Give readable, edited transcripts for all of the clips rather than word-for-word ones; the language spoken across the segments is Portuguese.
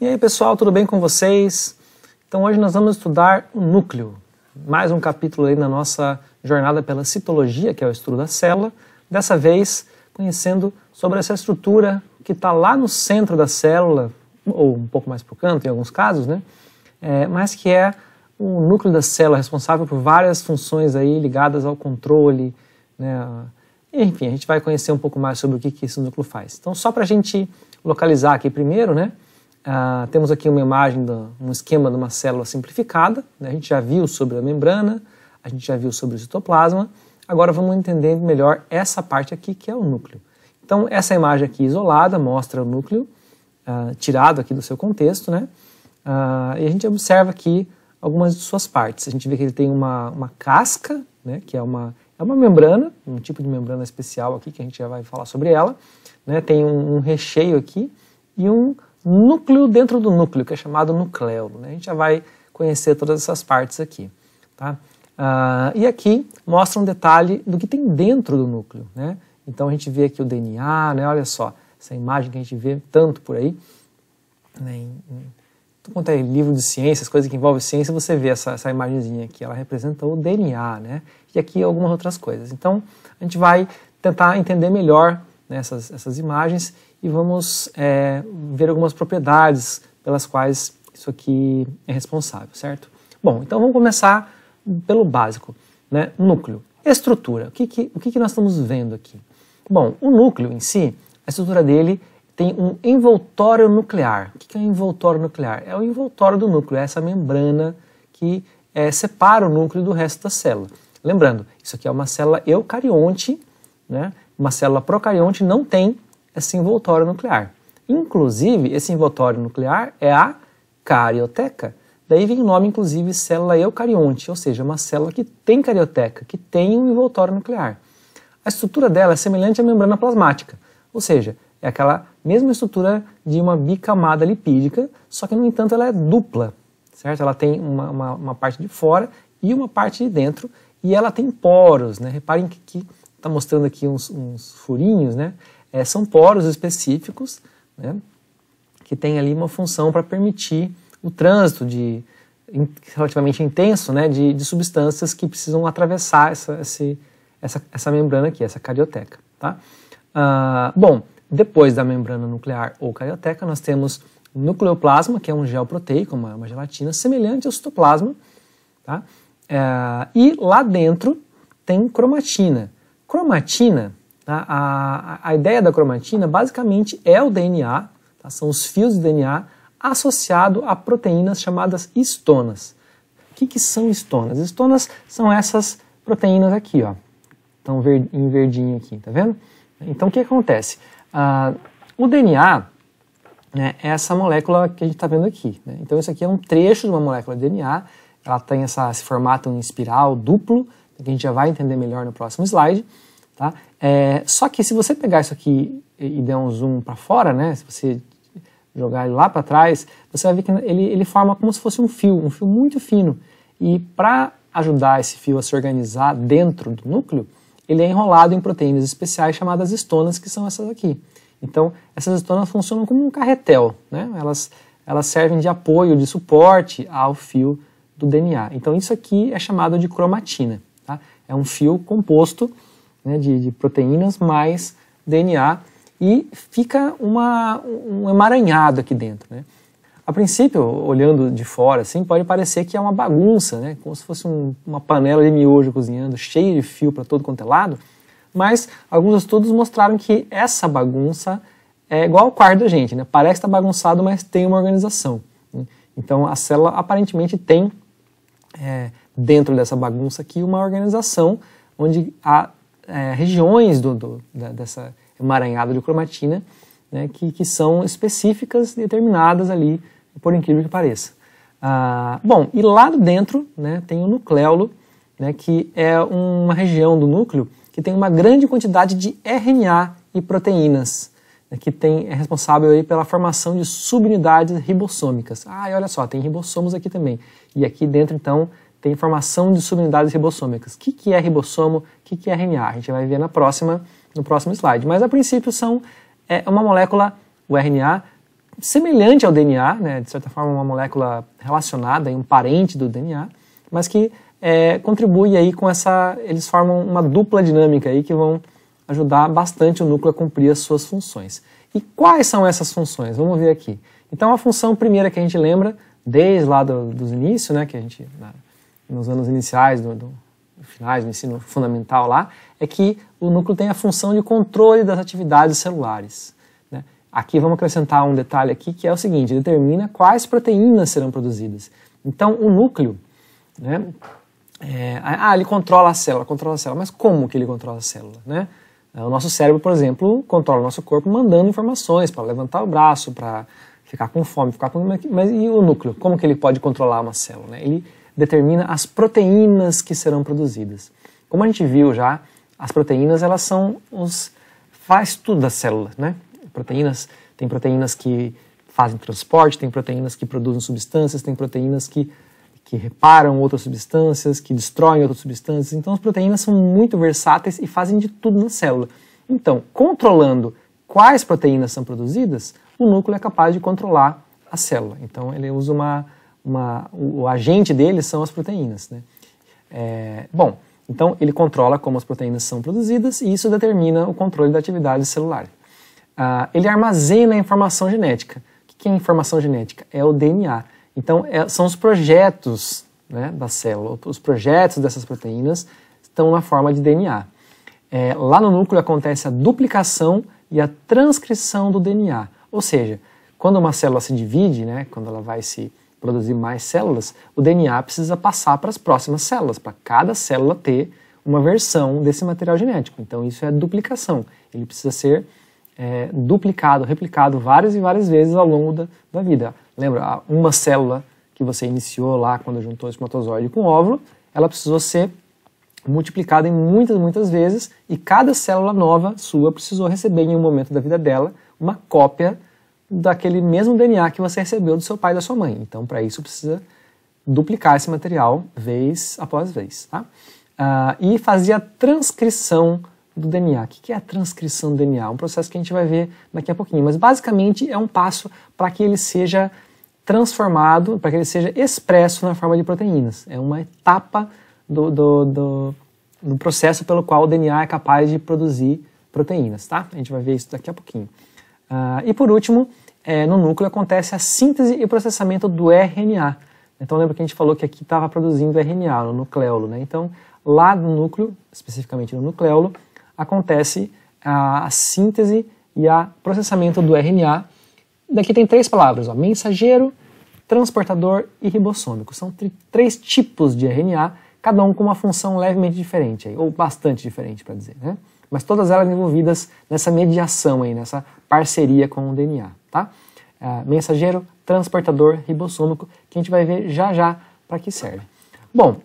E aí pessoal, tudo bem com vocês? Então hoje nós vamos estudar o núcleo, mais um capítulo aí na nossa jornada pela citologia, que é o estudo da célula, dessa vez conhecendo sobre essa estrutura que está lá no centro da célula, ou um pouco mais para o canto em alguns casos, né? Mas que é o núcleo da célula responsável por várias funções aí ligadas ao controle, né? Enfim, a gente vai conhecer um pouco mais sobre o que esse núcleo faz. Então só para a gente localizar aqui primeiro, né? Temos aqui uma imagem, um esquema de uma célula simplificada, né? A gente já viu sobre a membrana, a gente já viu sobre o citoplasma, agora vamos entender melhor essa parte aqui que é o núcleo. Então essa imagem aqui isolada mostra o núcleo, tirado aqui do seu contexto, né? E a gente observa aqui algumas de suas partes. A gente vê que ele tem uma casca, né? Que é uma membrana, um tipo de membrana especial aqui que a gente já vai falar sobre ela, né? Tem um recheio aqui e um núcleo dentro do núcleo, que é chamado nucleolo, né? A gente já vai conhecer todas essas partes aqui, tá? E aqui mostra um detalhe do que tem dentro do núcleo, né? Então a gente vê aqui o DNA, né? Olha só, essa imagem que a gente vê tanto por aí, né? Tudo quanto é livro de ciências, coisas que envolvem ciência, você vê essa imagenzinha aqui, ela representa o DNA, né? E aqui algumas outras coisas. Então a gente vai tentar entender melhor, né, essas imagens e vamos ver algumas propriedades pelas quais isso aqui é responsável, certo? Bom, então vamos começar pelo básico, né? Núcleo. Estrutura. O que nós estamos vendo aqui? Bom, o núcleo em si, a estrutura dele tem um envoltório nuclear. O que é um envoltório nuclear? É o envoltório do núcleo, é essa membrana que separa o núcleo do resto da célula. Lembrando, isso aqui é uma célula eucarionte, né? Uma célula procarionte não tem esse envoltório nuclear. Inclusive, esse envoltório nuclear é a carioteca. Daí vem o nome, inclusive, célula eucarionte, ou seja, uma célula que tem carioteca, que tem um envoltório nuclear. A estrutura dela é semelhante à membrana plasmática, ou seja, é aquela mesma estrutura de uma bicamada lipídica, só que, no entanto, ela é dupla, certo? Ela tem uma parte de fora e uma parte de dentro, e ela tem poros, né? Reparem que está mostrando aqui uns furinhos, né? São poros específicos, né? Que tem ali uma função para permitir o trânsito relativamente intenso, né? De substâncias que precisam atravessar essa membrana aqui, essa carioteca, tá? Bom, depois da membrana nuclear ou carioteca, nós temos o nucleoplasma, que é um gel proteico, uma gelatina semelhante ao citoplasma, tá? E lá dentro tem cromatina. Cromatina, tá? A ideia da cromatina basicamente é o DNA, tá? São os fios de DNA associado a proteínas chamadas histonas. O que são histonas? Histonas são essas proteínas aqui, ó. Estão em verdinho aqui, tá vendo? Então o que acontece? O DNA, né, é essa molécula que a gente está vendo aqui, né? Então isso aqui é um trecho de uma molécula de DNA, ela tem esse formato em espiral duplo, que a gente já vai entender melhor no próximo slide, tá? Só que se você pegar isso aqui e der um zoom para fora, né, se você jogar ele lá para trás, você vai ver que ele forma como se fosse um fio muito fino, e para ajudar esse fio a se organizar dentro do núcleo, ele é enrolado em proteínas especiais chamadas histonas, que são essas aqui. Então, essas histonas funcionam como um carretel, né? Elas servem de apoio, de suporte ao fio do DNA. Então, isso aqui é chamado de cromatina, tá? É um fio composto, né, de proteínas mais DNA, e fica um emaranhado aqui dentro, né? A princípio, olhando de fora, assim, pode parecer que é uma bagunça, né? Como se fosse uma panela de miojo cozinhando, cheia de fio para todo quanto é lado, mas alguns estudos mostraram que essa bagunça é igual ao quarto da gente, né? Parece estar bagunçado, mas tem uma organização, né? Então a célula aparentemente tem dentro dessa bagunça aqui uma organização onde há regiões dessa emaranhada de cromatina, né, que são específicas, determinadas ali, por incrível que pareça. Bom, e lá dentro, né, tem o nucleolo, né, que é uma região do núcleo que tem uma grande quantidade de RNA e proteínas, né, que é responsável aí pela formação de subunidades ribossômicas. E olha só, tem ribossomos aqui também. E aqui dentro, então, tem formação de subunidades ribossômicas. O que é ribossomo? O que é RNA? A gente vai ver no próximo slide. Mas, a princípio, é uma molécula, o RNA, semelhante ao DNA, né, de certa forma uma molécula relacionada, um parente do DNA, mas que contribui aí com eles formam uma dupla dinâmica aí que vão ajudar bastante o núcleo a cumprir as suas funções. E quais são essas funções? Vamos ver aqui. Então a função primeira que a gente lembra, desde lá dos inícios, né, que a gente, nos anos iniciais, finais do ensino fundamental lá, é que o núcleo tem a função de controle das atividades celulares. Né? Aqui vamos acrescentar um detalhe aqui, que é o seguinte, determina quais proteínas serão produzidas. Então o núcleo, né, ele controla a célula, mas como que ele controla a célula? Né? O nosso cérebro, por exemplo, controla o nosso corpo mandando informações para levantar o braço, para ficar com fome, mas e o núcleo? Como que ele pode controlar uma célula? Né? Ele determina as proteínas que serão produzidas. Como a gente viu já, as proteínas elas são faz tudo da célula, né? Tem proteínas que fazem transporte, tem proteínas que produzem substâncias, tem proteínas que reparam outras substâncias, que destroem outras substâncias. Então as proteínas são muito versáteis e fazem de tudo na célula. Então, controlando quais proteínas são produzidas, o núcleo é capaz de controlar a célula. Então ele usa o agente dele são as proteínas. Né? Bom, então ele controla como as proteínas são produzidas e isso determina o controle da atividade celular. Ele armazena a informação genética. O que é a informação genética? É o DNA. Então são os projetos, né, da célula, os projetos dessas proteínas estão na forma de DNA. Lá no núcleo acontece a duplicação e a transcrição do DNA. Ou seja, quando uma célula se divide, né, quando ela vai se produzir mais células, o DNA precisa passar para as próximas células, para cada célula ter uma versão desse material genético. Então isso é duplicação. Ele precisa ser duplicado, replicado várias e várias vezes ao longo da vida. Lembra, uma célula que você iniciou lá quando juntou o espermatozoide com o óvulo, ela precisou ser multiplicada em muitas vezes e cada célula nova sua precisou receber em um momento da vida dela uma cópia daquele mesmo DNA que você recebeu do seu pai e da sua mãe. Então, para isso, precisa duplicar esse material vez após vez. Tá? E fazer a transcrição do DNA. O que é a transcrição do DNA? Um processo que a gente vai ver daqui a pouquinho. Mas, basicamente, é um passo para que ele seja transformado, para que ele seja expresso na forma de proteínas. É uma etapa do processo pelo qual o DNA é capaz de produzir proteínas. Tá? A gente vai ver isso daqui a pouquinho. E por último, no núcleo acontece a síntese e processamento do RNA. Então lembra que a gente falou que aqui estava produzindo RNA, no nucleolo, né? Então lá no núcleo, especificamente no nucleolo, acontece a síntese e o processamento do RNA. Daqui tem 3 palavras, ó, mensageiro, transportador e ribossômico. São 3 tipos de RNA, cada um com uma função levemente diferente, ou bastante diferente para dizer, né? Mas todas elas envolvidas nessa mediação aí, nessa parceria com o DNA, tá? Mensageiro, transportador, ribossômico, que a gente vai ver já para que serve. Bom,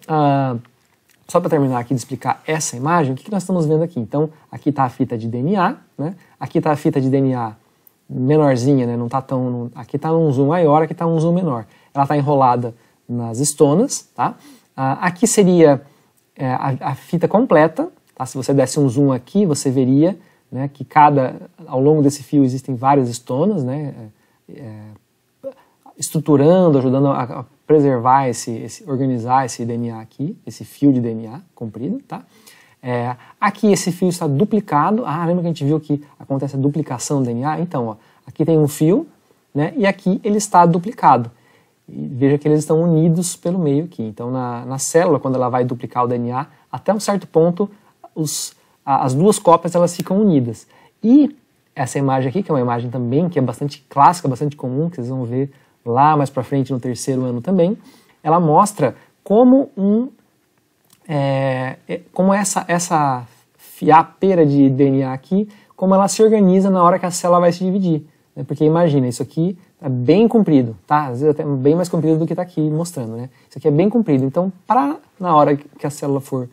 só para terminar aqui de explicar essa imagem, o que nós estamos vendo aqui? Então, aqui está a fita de DNA, né? Aqui está a fita de DNA menorzinha, né? Não tá tão, aqui está um zoom maior, aqui está um zoom menor. Ela está enrolada nas estonas, tá? Aqui seria a fita completa. Tá? Se você desse um zoom aqui, você veria, né, que ao longo desse fio existem várias estonas, né, estruturando, ajudando a preservar, organizar esse DNA aqui, esse fio de DNA comprido. Tá? Aqui esse fio está duplicado. Lembra que a gente viu que acontece a duplicação do DNA? Então, ó, aqui tem um fio, né, e aqui ele está duplicado. E veja que eles estão unidos pelo meio aqui. Então, na célula, quando ela vai duplicar o DNA, até um certo ponto, as duas cópias elas ficam unidas. E essa imagem aqui, que é uma imagem também que é bastante clássica, bastante comum, que vocês vão ver lá mais para frente no 3º ano também, ela mostra como essa fiapeira de DNA aqui, como ela se organiza na hora que a célula vai se dividir. Né? Porque imagina, isso aqui é bem comprido, tá? Às vezes até bem mais comprido do que está aqui mostrando, né? Isso aqui é bem comprido. Então, na hora que a célula for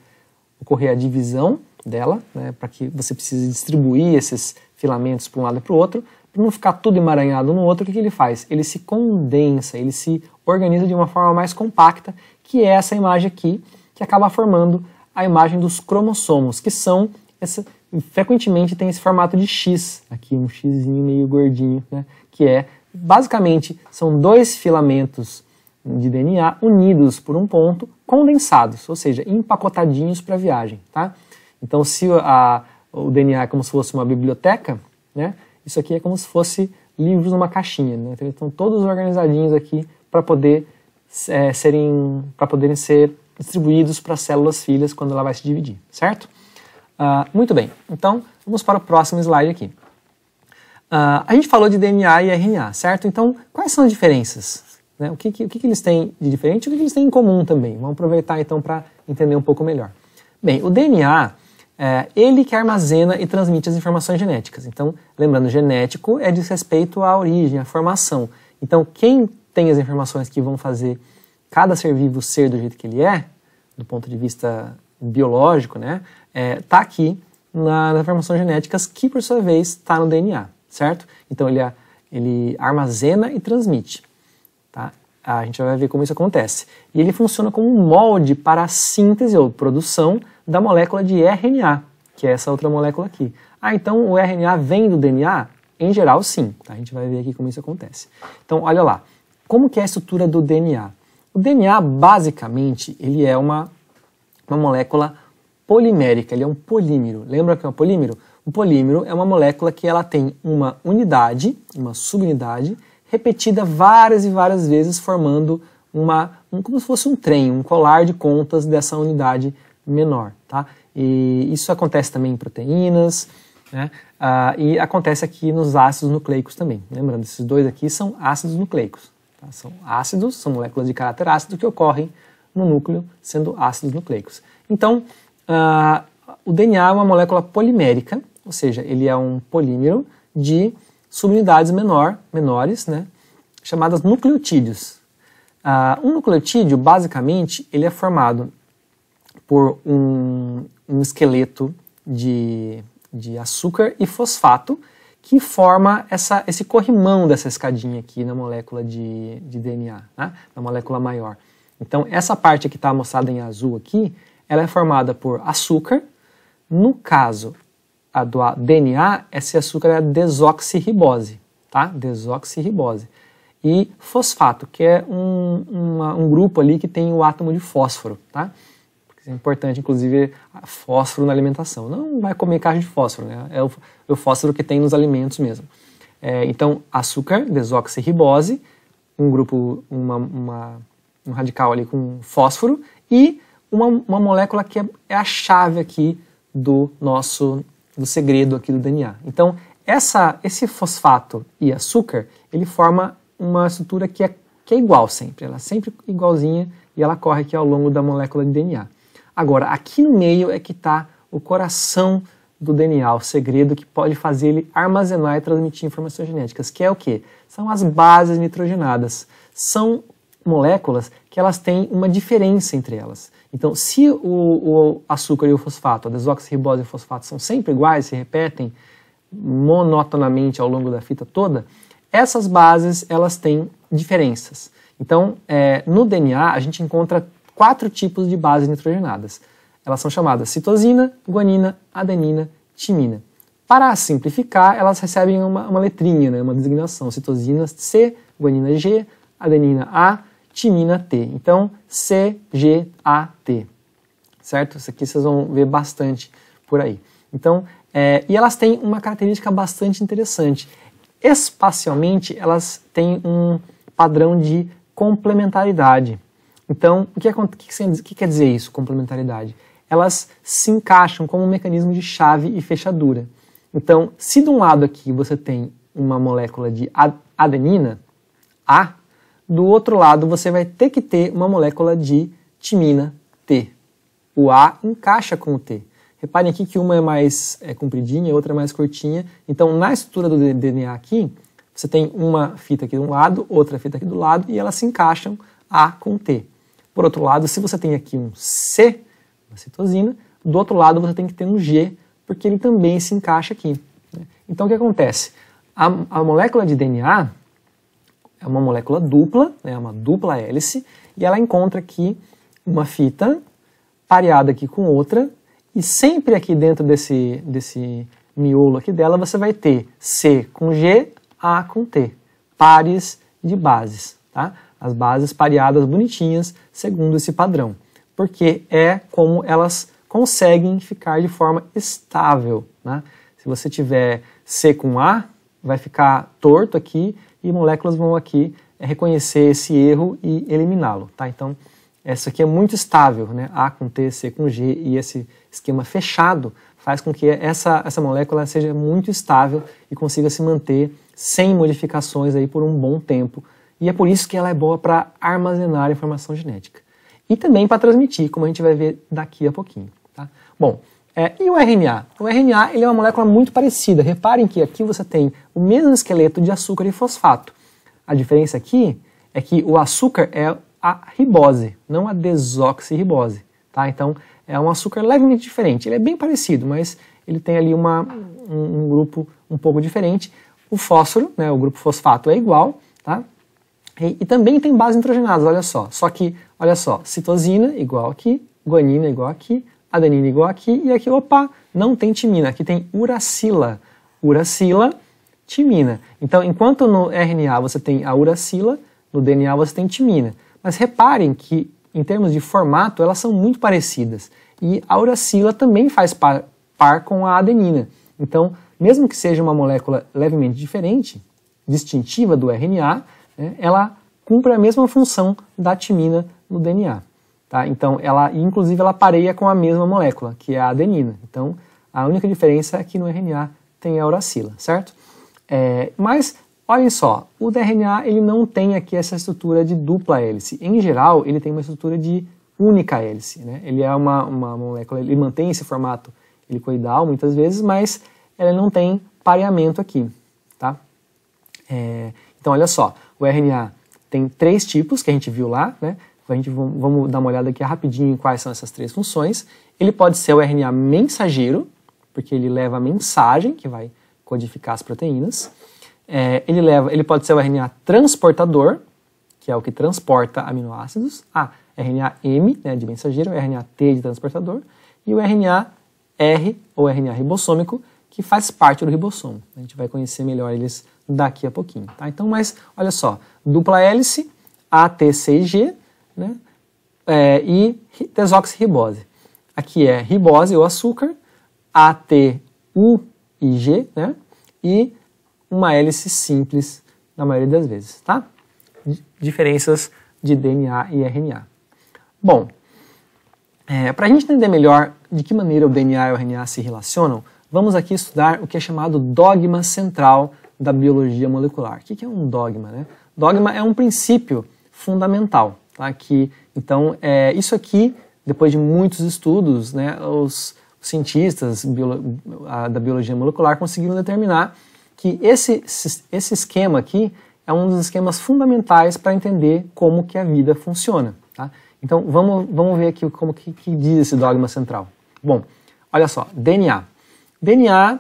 ocorrer a divisão dela, né, para que você precise distribuir esses filamentos para um lado e para o outro, para não ficar tudo emaranhado no outro, o que ele faz? Ele se condensa, ele se organiza de uma forma mais compacta, que é essa imagem aqui, que acaba formando a imagem dos cromossomos, que são, frequentemente tem esse formato de X, aqui um Xzinho meio gordinho, né, que é basicamente são dois filamentos de DNA unidos por um ponto, condensados, ou seja, empacotadinhos para a viagem, tá? Então, se o DNA é como se fosse uma biblioteca, né? Isso aqui é como se fosse livros numa caixinha, né? Então, estão todos organizadinhos aqui para poderem ser distribuídos para as células filhas quando ela vai se dividir, certo? Muito bem, então vamos para o próximo slide aqui. A gente falou de DNA e RNA, certo? Então, quais são as diferenças? Né? O que eles têm de diferente e o que eles têm em comum também? Vamos aproveitar então para entender um pouco melhor. Bem, o DNA, ele que armazena e transmite as informações genéticas. Então, lembrando, genético é diz respeito à origem, à formação. Então, quem tem as informações que vão fazer cada ser vivo ser do jeito que ele é, do ponto de vista biológico, né, tá aqui nas informações genéticas que, por sua vez, está no DNA, certo? Então, ele armazena e transmite. Tá? A gente vai ver como isso acontece. E ele funciona como um molde para a síntese ou produção da molécula de RNA, que é essa outra molécula aqui. Então o RNA vem do DNA? Em geral, sim. Tá? A gente vai ver aqui como isso acontece. Então, olha lá. Como que é a estrutura do DNA? O DNA, basicamente, ele é uma molécula polimérica, ele é um polímero. Lembra que é um polímero? Um polímero é uma molécula que ela tem uma unidade, uma subunidade, repetida várias e várias vezes, formando como se fosse um trem, um colar de contas dessa unidade menor. Tá? E isso acontece também em proteínas, né? E acontece aqui nos ácidos nucleicos também. Lembrando, esses dois aqui são ácidos nucleicos. Tá? São ácidos, são moléculas de caráter ácido que ocorrem no núcleo, sendo ácidos nucleicos. Então, o DNA é uma molécula polimérica, ou seja, ele é um polímero de subunidades menores, né, chamadas nucleotídeos. Um nucleotídeo, basicamente, ele é formado por um esqueleto de açúcar e fosfato que forma esse corrimão dessa escadinha aqui na molécula de DNA, né, na molécula maior. Então, essa parte que está mostrada em azul aqui, ela é formada por açúcar. No caso do DNA, esse açúcar é a desoxirribose, tá? Desoxirribose. E fosfato, que é um grupo ali que tem o átomo de fósforo, tá? É importante, inclusive, fósforo na alimentação. Não vai comer caixa de fósforo, né? É o fósforo que tem nos alimentos mesmo. Então, açúcar, desoxirribose, um grupo, um radical ali com fósforo e uma molécula que é a chave aqui do segredo aqui do DNA. Então, esse fosfato e açúcar, ele forma uma estrutura que é igual sempre. Ela é sempre igualzinha e ela corre aqui ao longo da molécula de DNA. Agora, aqui no meio é que está o coração do DNA, o segredo que pode fazer ele armazenar e transmitir informações genéticas, que é o quê? São as bases nitrogenadas. São moléculas que elas têm uma diferença entre elas. Então, se o açúcar e o fosfato, a desoxirribose e o fosfato são sempre iguais, se repetem monotonamente ao longo da fita toda, essas bases elas têm diferenças. Então, no DNA a gente encontra 4 tipos de bases nitrogenadas. Elas são chamadas citosina, guanina, adenina, timina. Para simplificar, elas recebem uma letrinha, né, uma designação. Citosina C, guanina G, adenina A, timina T. Então, C, G, A, T. Certo? Isso aqui vocês vão ver bastante por aí. Então, e elas têm uma característica bastante interessante. Espacialmente, elas têm um padrão de complementaridade. Então, o que quer dizer isso, complementaridade? Elas se encaixam como um mecanismo de chave e fechadura. Então, se de um lado aqui você tem uma molécula de adenina, A, do outro lado você vai ter que ter uma molécula de timina, T. O A encaixa com o T. Reparem aqui que uma é mais compridinha, a outra é mais curtinha. Então, na estrutura do DNA aqui, você tem uma fita aqui de um lado, outra fita aqui do lado, e elas se encaixam A com T. Por outro lado, se você tem aqui um C, uma citosina, do outro lado você tem que ter um G, porque ele também se encaixa aqui. Então, o que acontece? A molécula de DNA é uma molécula dupla, né, uma dupla hélice, e ela encontra aqui uma fita pareada aqui com outra, e sempre aqui dentro desse miolo aqui dela você vai ter C com G, A com T. pares de bases, tá? As bases pareadas bonitinhas, segundo esse padrão, porque é como elas conseguem ficar de forma estável, né? Se você tiver C com A, vai ficar torto aqui e moléculas vão aqui reconhecer esse erro e eliminá-lo, tá? Então, essa aqui é muito estável, né? A com T, C com G, e esse esquema fechado faz com que essa molécula seja muito estável e consiga se manter sem modificações aí por um bom tempo. E é por isso que ela é boa para armazenar informação genética. E também para transmitir, como a gente vai ver daqui a pouquinho, tá? Bom, e o RNA? O RNA ele é uma molécula muito parecida. Reparem que aqui você tem o mesmo esqueleto de açúcar e fosfato. A diferença aqui é que o açúcar é a ribose, não a desoxirribose, tá? Então, é um açúcar levemente diferente. Ele é bem parecido, mas ele tem ali um grupo um pouco diferente. O fósforo, né, o grupo fosfato é igual, tá? E também tem bases nitrogenadas, olha só. Só que, olha só, citosina igual aqui, guanina igual aqui, adenina igual aqui, e aqui, opa, não tem timina. Aqui tem uracila. Uracila, timina. Então, enquanto no RNA você tem a uracila, no DNA você tem timina. Mas reparem que, em termos de formato, elas são muito parecidas. E a uracila também faz par com a adenina. Então, mesmo que seja uma molécula levemente diferente, distintiva do RNA, né, ela cumpre a mesma função da timina no DNA. Tá? Então, inclusive, ela pareia com a mesma molécula, que é a adenina. Então, a única diferença é que no RNA tem a uracila, certo? Mas, olhem só, o RNA ele não tem aqui essa estrutura de dupla hélice. Em geral, ele tem uma estrutura de única hélice, né? Ele é uma molécula, ele mantém esse formato helicoidal muitas vezes, mas ela não tem pareamento aqui, tá? Então, olha só, o RNA tem 3 tipos que a gente viu lá, né? Vamos dar uma olhada aqui rapidinho em quais são essas 3 funções. Ele pode ser o RNA mensageiro, porque ele leva a mensagem que vai codificar as proteínas. Ele pode ser o RNA transportador, que é o que transporta aminoácidos. RNA M, né, de mensageiro, RNA T de transportador, e o RNA R, ou RNA ribossômico, que faz parte do ribossomo. A gente vai conhecer melhor eles daqui a pouquinho, tá? Então, mas olha só, dupla hélice, A, T, C e G, né? E desoxirribose. Aqui é ribose ou açúcar, A, T, U e G, né? E uma hélice simples na maioria das vezes, tá? Diferenças de DNA e RNA. Bom, para a gente entender melhor de que maneira o DNA e o RNA se relacionam, vamos aqui estudar o que é chamado dogma central da biologia molecular. O que é um dogma, né? Dogma é um princípio fundamental, tá? Então, isso aqui, depois de muitos estudos, né, os cientistas da biologia molecular conseguiram determinar que esse esquema aqui é um dos esquemas fundamentais para entender como que a vida funciona, tá? Então, vamos ver aqui como que diz esse dogma central. Bom, olha só, DNA. DNA,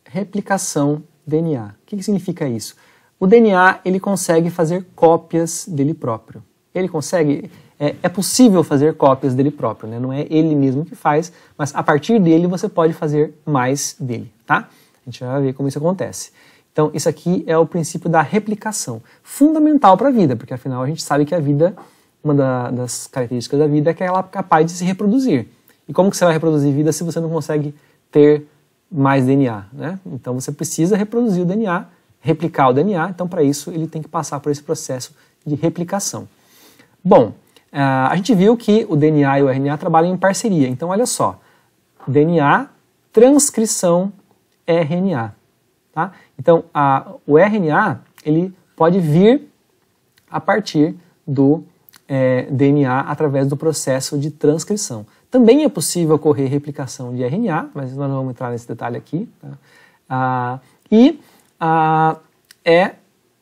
replicação DNA. O que significa isso? O DNA, ele consegue fazer cópias dele próprio. Ele consegue, é possível fazer cópias dele próprio, né? Não é ele mesmo que faz, mas a partir dele você pode fazer mais dele, tá? A gente vai ver como isso acontece. Então, isso aqui é o princípio da replicação, fundamental para a vida, porque afinal a gente sabe que a vida, uma das características da vida é que ela é capaz de se reproduzir. E como que você vai reproduzir vida se você não consegue ter mais DNA, né? Então você precisa reproduzir o DNA, replicar o DNA, então para isso ele tem que passar por esse processo de replicação. Bom, a gente viu que o DNA e o RNA trabalham em parceria, então olha só, DNA, transcrição, RNA, tá? Então o RNA, ele pode vir a partir do DNA através do processo de transcrição. Também é possível ocorrer replicação de RNA, mas nós não vamos entrar nesse detalhe aqui, tá?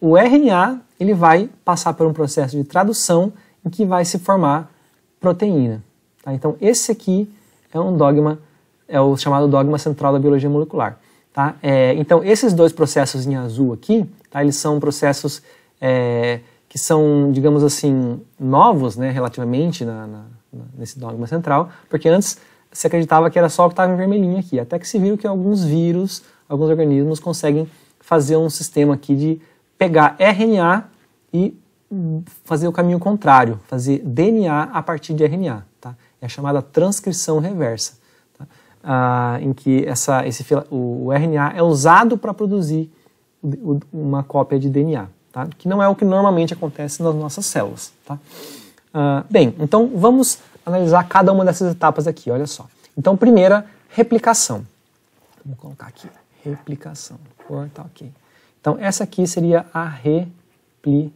O RNA ele vai passar por um processo de tradução em que vai se formar proteína, tá? Então esse aqui é um dogma, é o chamado dogma central da biologia molecular, tá? Então esses 2 processos em azul aqui, tá? Eles são processos que são, digamos assim, novos, né, relativamente nesse dogma central, porque antes se acreditava que era só o que estava em vermelhinho aqui, até que se viu que alguns vírus, alguns organismos conseguem fazer um sistema aqui de pegar RNA e fazer o caminho contrário, fazer DNA a partir de RNA. Tá? É a chamada transcrição reversa, tá? Em que o RNA é usado para produzir uma cópia de DNA, tá? Que não é o que normalmente acontece nas nossas células. Tá? Bem, então vamos analisar cada uma dessas etapas aqui, olha só. Então, primeira, replicação. Vamos colocar aqui, replicação. Tá, ok. Então, essa aqui seria a replicação.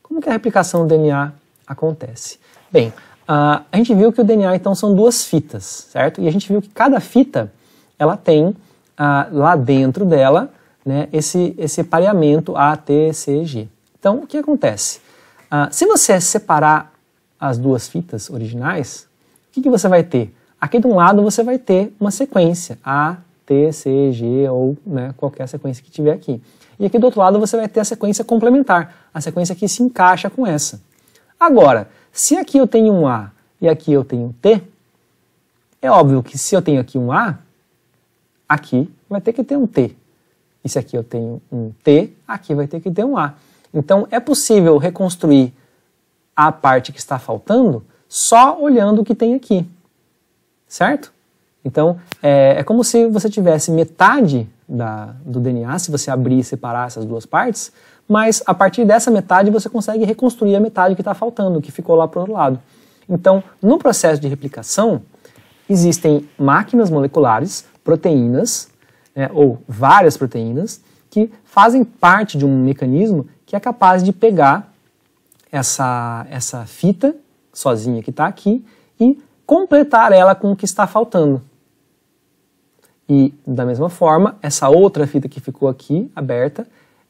Como que a replicação do DNA acontece? Bem, a gente viu que o DNA, então, são duas fitas, certo? E a gente viu que cada fita, ela tem lá dentro dela, né, esse pareamento A, T, C, G. Então, o que acontece? Se você separar as duas fitas originais, o que você vai ter? Aqui de um lado você vai ter uma sequência, A, T, C, G ou, né, qualquer sequência que tiver aqui. E aqui do outro lado você vai ter a sequência complementar, a sequência que se encaixa com essa. Agora, se aqui eu tenho um A e aqui eu tenho um T, é óbvio que se eu tenho aqui um A, aqui vai ter que ter um T. E se aqui eu tenho um T, aqui vai ter que ter um A. Então é possível reconstruir a parte que está faltando só olhando o que tem aqui, certo? Então é como se você tivesse metade do DNA, se você abrir e separar essas duas partes, mas a partir dessa metade você consegue reconstruir a metade que está faltando, que ficou lá para o outro lado. Então, no processo de replicação, existem máquinas moleculares, proteínas, ou várias proteínas, que fazem parte de um mecanismo que é capaz de pegar essa fita sozinha que está aqui e completar ela com o que está faltando. E, da mesma forma, essa outra fita que ficou aqui, aberta,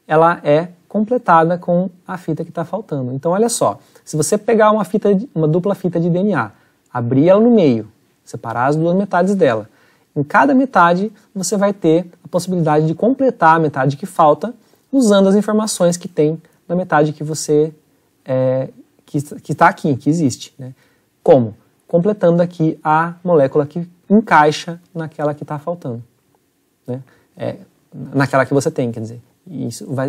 ela é completada com a fita que está faltando. Então, olha só, se você pegar uma dupla fita de DNA, abrir ela no meio, separar as duas metades dela, em cada metade você vai ter a possibilidade de completar a metade que falta usando as informações que tem na metade que você que está aqui, que existe. Né? Como? Completando aqui a molécula que encaixa naquela que está faltando. Né? Naquela que você tem, quer dizer.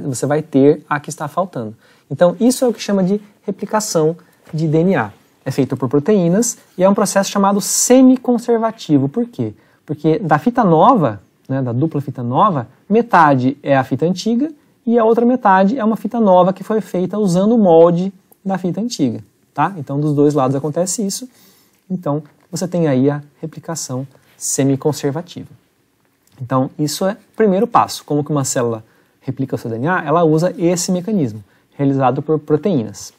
Você vai ter a que está faltando. Então, isso é o que chama de replicação de DNA. É feito por proteínas e é um processo chamado semiconservativo. Por quê? Porque da fita nova, né, da dupla fita nova, metade é a fita antiga e a outra metade é uma fita nova que foi feita usando o molde da fita antiga. Tá? Então, dos dois lados acontece isso. Então, você tem aí a replicação semiconservativa. Então, isso é o primeiro passo. Como que uma célula replica o seu DNA? Ela usa esse mecanismo, realizado por proteínas.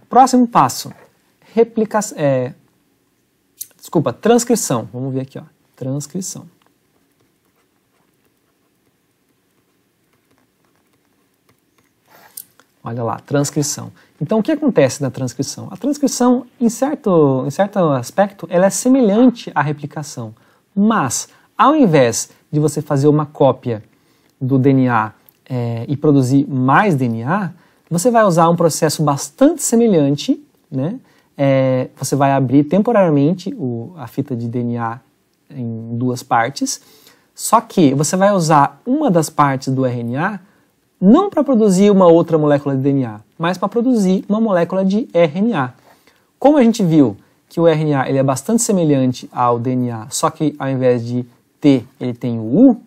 Próximo passo, transcrição. Vamos ver aqui, ó, transcrição. Olha lá, transcrição. Então, o que acontece na transcrição? A transcrição, em certo aspecto, ela é semelhante à replicação. Mas, ao invés de você fazer uma cópia do DNA e produzir mais DNA, você vai usar um processo bastante semelhante, né? Você vai abrir temporariamente a fita de DNA em duas partes, só que você vai usar uma das partes do RNA não para produzir uma outra molécula de DNA, mas para produzir uma molécula de RNA. Como a gente viu que o RNA ele é bastante semelhante ao DNA, só que ao invés de T ele tem o U,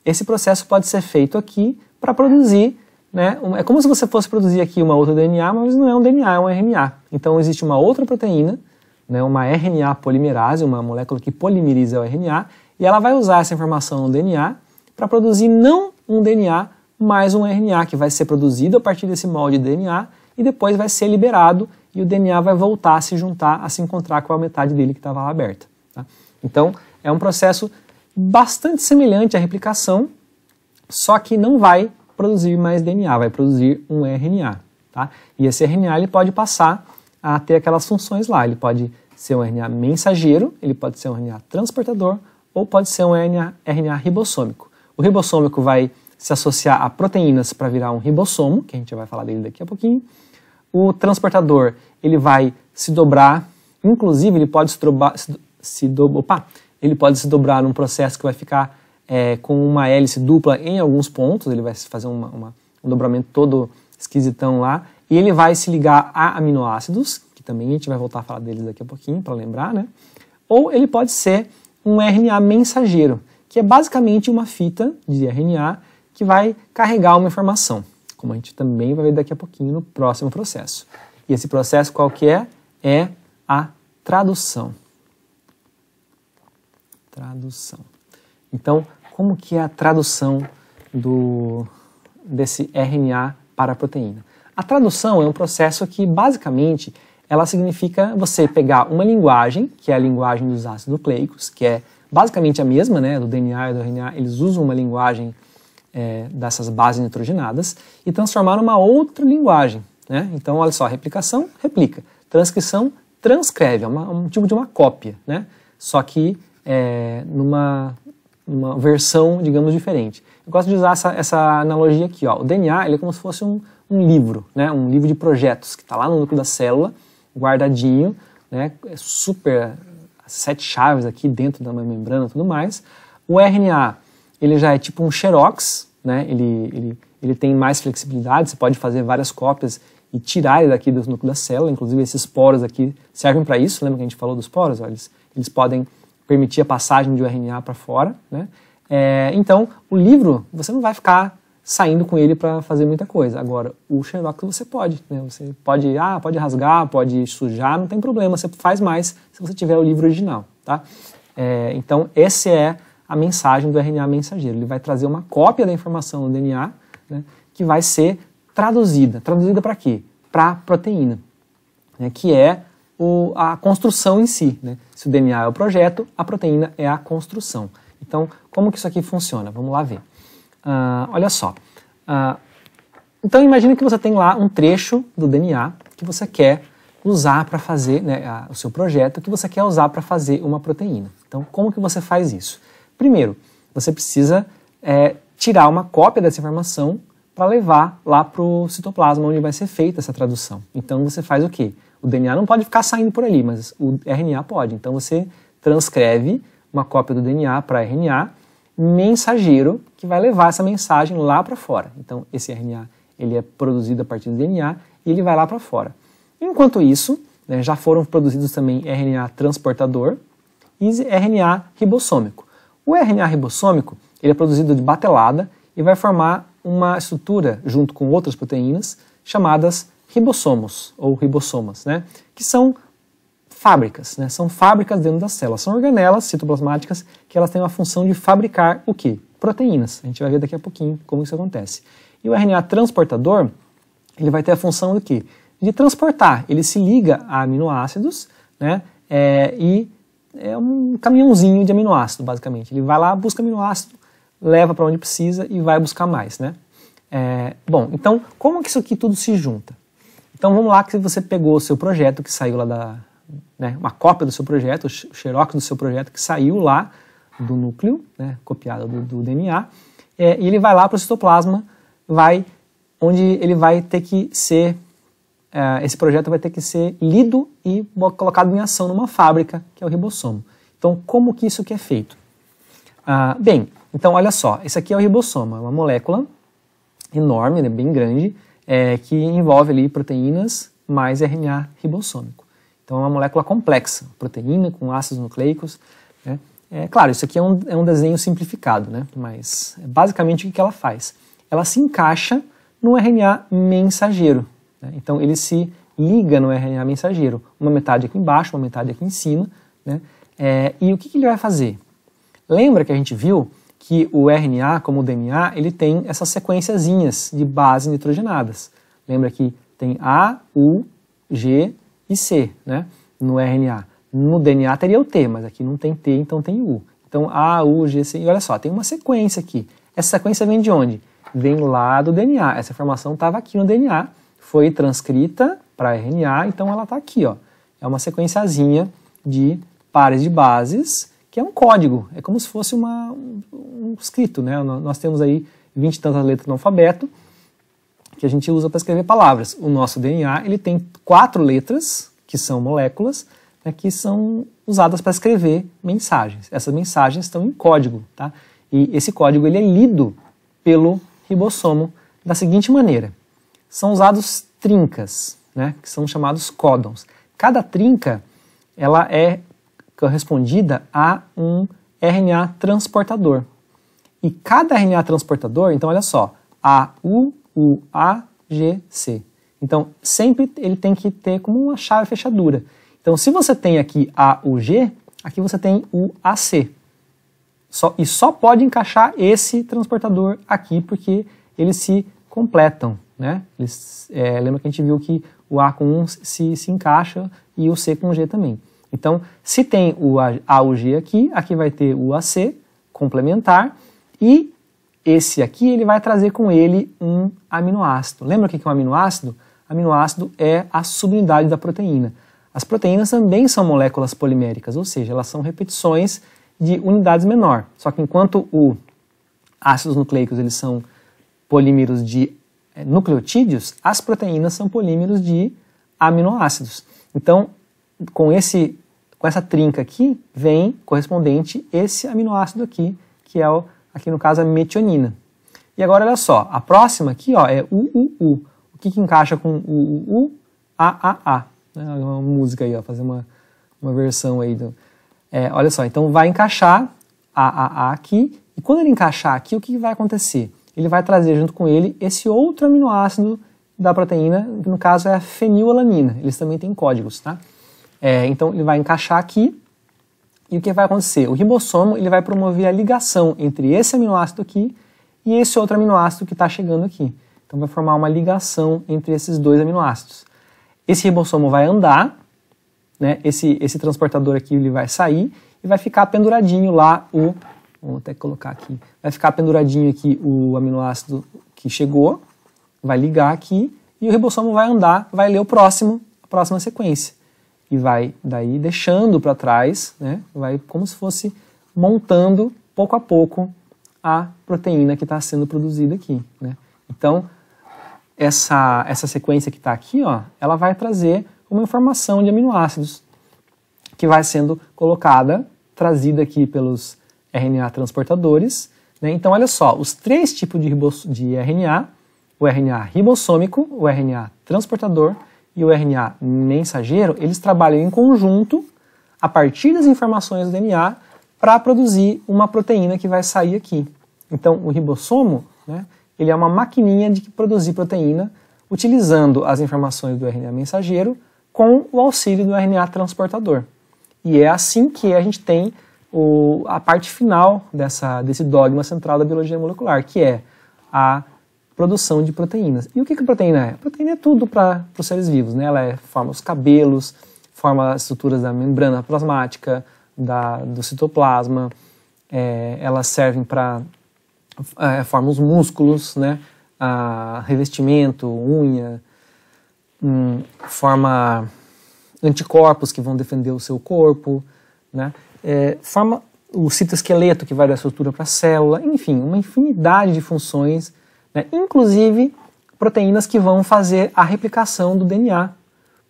esse processo pode ser feito aqui para produzir, né? É como se você fosse produzir aqui uma outra DNA, mas não é um DNA, é um RNA. Então existe uma outra proteína, né, uma RNA polimerase, uma molécula que polimeriza o RNA, e ela vai usar essa informação no DNA para produzir não um DNA, mas um RNA que vai ser produzido a partir desse molde de DNA e depois vai ser liberado e o DNA vai voltar a se juntar, a se encontrar com a metade dele que estava lá aberta. Tá? Então é um processo bastante semelhante à replicação, só que não vai produzir mais DNA, vai produzir um RNA. Tá? E esse RNA ele pode passar a ter aquelas funções lá, ele pode ser um RNA mensageiro, ele pode ser um RNA transportador ou pode ser um RNA ribossômico. O ribossômico vai se associar a proteínas para virar um ribossomo, que a gente vai falar dele daqui a pouquinho. O transportador ele vai se dobrar, inclusive ele pode se dobrar num processo que vai ficar com uma hélice dupla em alguns pontos, ele vai fazer um dobramento todo esquisitão lá, e ele vai se ligar a aminoácidos, que também a gente vai voltar a falar deles daqui a pouquinho, para lembrar, né? Ou ele pode ser um RNA mensageiro, que é basicamente uma fita de RNA que vai carregar uma informação, como a gente também vai ver daqui a pouquinho no próximo processo. E esse processo qual que é? É a tradução. Tradução. Então, como que é a tradução desse RNA para a proteína? A tradução é um processo que, basicamente, ela significa você pegar uma linguagem, que é a linguagem dos ácidos nucleicos, que é basicamente a mesma, né, do DNA e do RNA, eles usam uma linguagem dessas bases nitrogenadas, e transformar numa outra linguagem, né? Então, olha só, replicação, replica. Transcrição, transcreve, é um tipo de uma cópia, né? Só que numa versão, digamos, diferente. Eu gosto de usar essa analogia aqui, ó. O DNA ele é como se fosse um livro, né? Um livro de projetos que está lá no núcleo da célula, guardadinho, né? É super 7 chaves aqui dentro da membrana e tudo mais. O RNA ele já é tipo um xerox, né? Ele tem mais flexibilidade, você pode fazer várias cópias e tirar ele daqui do núcleo da célula, inclusive esses poros aqui servem para isso, lembra que a gente falou dos poros? Ó, eles podem permitir a passagem de um RNA para fora, né? Então, o livro, você não vai ficar saindo com ele para fazer muita coisa. Agora, o xerox você pode, né? Você pode rasgar, pode sujar, não tem problema, você faz mais se você tiver o livro original, tá? Então, essa é a mensagem do RNA mensageiro. Ele vai trazer uma cópia da informação do DNA, né, que vai ser traduzida. Traduzida para quê? Para a proteína, né, que é a construção em si, né? Se o DNA é o projeto, a proteína é a construção. Então, como que isso aqui funciona? Vamos lá ver. Olha só. Então, imagine que você tem lá um trecho do DNA que você quer usar para fazer, né, o seu projeto, que você quer usar para fazer uma proteína. Então, como que você faz isso? Primeiro, você precisa tirar uma cópia dessa informação para levar lá para o citoplasma, onde vai ser feita essa tradução. Então, você faz o quê? O DNA não pode ficar saindo por ali, mas o RNA pode. Então, você transcreve uma cópia do DNA para RNA mensageiro, que vai levar essa mensagem lá para fora. Então, esse RNA ele é produzido a partir do DNA e ele vai lá para fora. Enquanto isso, né, já foram produzidos também RNA transportador e RNA ribossômico. O RNA ribossômico ele é produzido de batelada e vai formar uma estrutura junto com outras proteínas chamadas ribossomos ou ribossomas, né, que são fábricas, né, são fábricas dentro das células, são organelas citoplasmáticas que elas têm a função de fabricar o quê? Proteínas. A gente vai ver daqui a pouquinho como isso acontece. E o RNA transportador, ele vai ter a função do quê? De transportar. Ele se liga a aminoácidos, né, e é um caminhãozinho de aminoácido, basicamente. Ele vai lá, busca aminoácido, leva para onde precisa e vai buscar mais, né? Bom, então, como que isso aqui tudo se junta? Então, vamos lá que você pegou o seu projeto, que saiu lá uma cópia do seu projeto, o xerox do seu projeto, que saiu lá do núcleo, né, copiado do DNA, e ele vai lá para o citoplasma, onde ele vai ter que ser, esse projeto vai ter que ser lido e colocado em ação numa fábrica, que é o ribossomo. Então, como que isso aqui é feito? Bem, então olha só, esse aqui é o ribossomo, é uma molécula enorme, né, bem grande, que envolve ali proteínas mais RNA ribossômico. Então é uma molécula complexa, proteína com ácidos nucleicos, né? Claro, isso aqui é um desenho simplificado, né? Mas basicamente o que ela faz? Ela se encaixa no RNA mensageiro, né? Então ele se liga no RNA mensageiro, uma metade aqui embaixo, uma metade aqui em cima, né? E o que ele vai fazer? Lembra que a gente viu que o RNA, como o DNA, ele tem essas sequenciazinhas de bases nitrogenadas. Lembra que tem A, U, G e C, né, no RNA. No DNA teria o T, mas aqui não tem T, então tem U. Então A, U, G, C, e olha só, tem uma sequência aqui. Essa sequência vem de onde? Vem lá do DNA. Essa informação estava aqui no DNA, foi transcrita para RNA, então ela está aqui, ó. É uma sequenciazinha de pares de bases, que é um código, é como se fosse um escrito, né? Nós temos aí 20 e tantas letras no alfabeto, que a gente usa para escrever palavras. O nosso DNA ele tem 4 letras, que são moléculas, né, que são usadas para escrever mensagens. Essas mensagens estão em código, tá? E esse código ele é lido pelo ribossomo da seguinte maneira. São usados trincas, né, que são chamados códons. Cada trinca ela é correspondida a um RNA transportador. E cada RNA transportador, então olha só, A, U, A, G, C. Então sempre ele tem que ter como uma chave fechadura. Então se você tem aqui A, U, G, aqui você tem o AC. E só pode encaixar esse transportador aqui, porque eles se completam, né? Lembra que a gente viu que o A com 1 se encaixa e o C com G também. Então, se tem o A, o G aqui vai ter o AC complementar, e esse aqui ele vai trazer com ele um aminoácido. Lembra o que é um aminoácido? Aminoácido é a subunidade da proteína. As proteínas também são moléculas poliméricas, ou seja, elas são repetições de unidades menor. Só que enquanto os ácidos nucleicos eles são polímeros de nucleotídeos, as proteínas são polímeros de aminoácidos. Então, com essa trinca aqui, vem correspondente esse aminoácido aqui, que é, aqui no caso, a metionina. E agora, olha só, a próxima aqui ó, é UUU. O que encaixa com UUU? AAA. Uma música aí, ó, fazer uma versão aí. Olha só, então vai encaixar AAA aqui, e quando ele encaixar aqui, o que vai acontecer? Ele vai trazer junto com ele esse outro aminoácido da proteína, que no caso é a fenilalanina. Eles também têm códigos, tá? Então ele vai encaixar aqui, e o que vai acontecer? O ribossomo ele vai promover a ligação entre esse aminoácido aqui e esse outro aminoácido que está chegando aqui. Então vai formar uma ligação entre esses dois aminoácidos. Esse ribossomo vai andar, né? Esse transportador aqui ele vai sair e vai ficar penduradinho lá vou até colocar aqui, vai ficar penduradinho aqui o aminoácido que chegou, vai ligar aqui e o ribossomo vai andar, vai ler a próxima sequência. E vai daí deixando para trás, né? Vai como se fosse montando pouco a pouco a proteína que está sendo produzida aqui, né? Então, essa sequência que está aqui, ó, ela vai trazer uma informação de aminoácidos que vai sendo trazida aqui pelos RNA transportadores, né? Então, olha só, os três tipos de RNA, o RNA ribossômico, o RNA transportador e o RNA mensageiro, eles trabalham em conjunto, a partir das informações do DNA, para produzir uma proteína que vai sair aqui. Então, o ribossomo, né, ele é uma maquininha de produzir proteína, utilizando as informações do RNA mensageiro com o auxílio do RNA transportador. E é assim que a gente tem a parte final desse dogma central da biologia molecular, que é a produção de proteínas. E o que a proteína é? A proteína é tudo para os seres vivos, né? Ela forma os cabelos, forma as estruturas da membrana plasmática, do citoplasma, elas servem para formar os músculos, né? Revestimento, unha, forma anticorpos que vão defender o seu corpo, né? Forma o citoesqueleto que vai dar estrutura para a célula, enfim, uma infinidade de funções, né? Inclusive proteínas que vão fazer a replicação do DNA,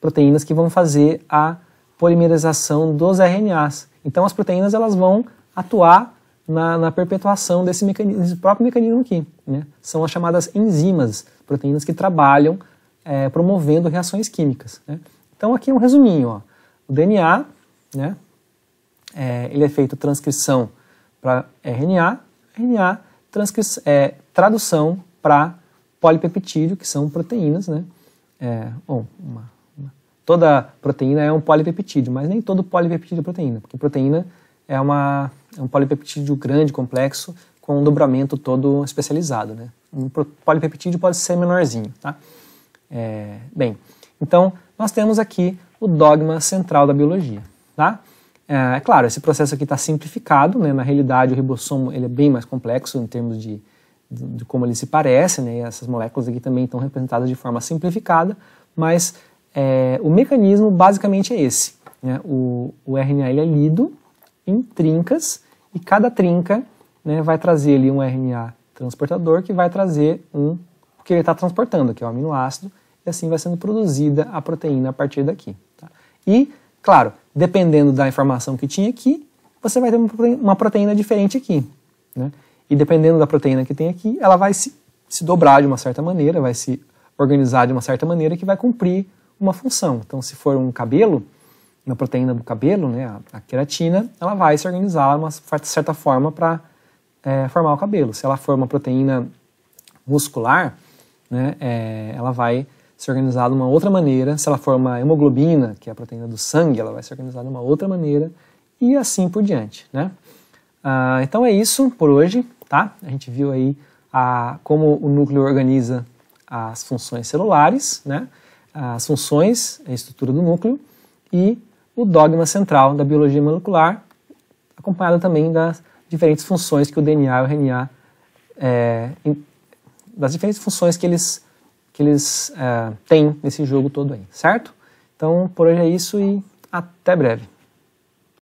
proteínas que vão fazer a polimerização dos RNAs. Então as proteínas elas vão atuar na perpetuação desse próprio mecanismo aqui, né? São as chamadas enzimas, proteínas que trabalham promovendo reações químicas, né? Então aqui é um resuminho, ó. O DNA, né? Ele é feito transcrição para RNA, tradução para polipeptídeo, que são proteínas, né? Toda proteína é um polipeptídeo, mas nem todo polipeptídeo é proteína, porque proteína é um polipeptídeo grande, complexo, com um dobramento todo especializado, né? Um polipeptídeo pode ser menorzinho, tá? Bem, então nós temos aqui o dogma central da biologia, tá? É claro, esse processo aqui está simplificado, né? Na realidade o ribossomo ele é bem mais complexo em termos de como ele se parece, né? E essas moléculas aqui também estão representadas de forma simplificada, mas o mecanismo basicamente é esse, né? O RNA ele é lido em trincas e cada trinca, né, vai trazer ali um RNA transportador que vai trazer o que ele está transportando, que é o aminoácido, e assim vai sendo produzida a proteína a partir daqui, tá? E, claro, dependendo da informação que tinha aqui, você vai ter uma proteína diferente aqui, né? E dependendo da proteína que tem aqui, ela vai se dobrar de uma certa maneira, vai se organizar de uma certa maneira que vai cumprir uma função. Então, se for um cabelo, uma proteína do cabelo, né, a queratina, ela vai se organizar de uma certa forma para formar o cabelo. Se ela for uma proteína muscular, né, ela vai se organizar de uma outra maneira. Se ela for uma hemoglobina, que é a proteína do sangue, ela vai se organizar de uma outra maneira e assim por diante, né? Então é isso por hoje, tá? A gente viu aí como o núcleo organiza as funções celulares, né? As funções, a estrutura do núcleo e o dogma central da biologia molecular, acompanhado também das diferentes funções que o DNA e o RNA, das diferentes funções que eles têm nesse jogo todo aí, certo? Então por hoje é isso e até breve.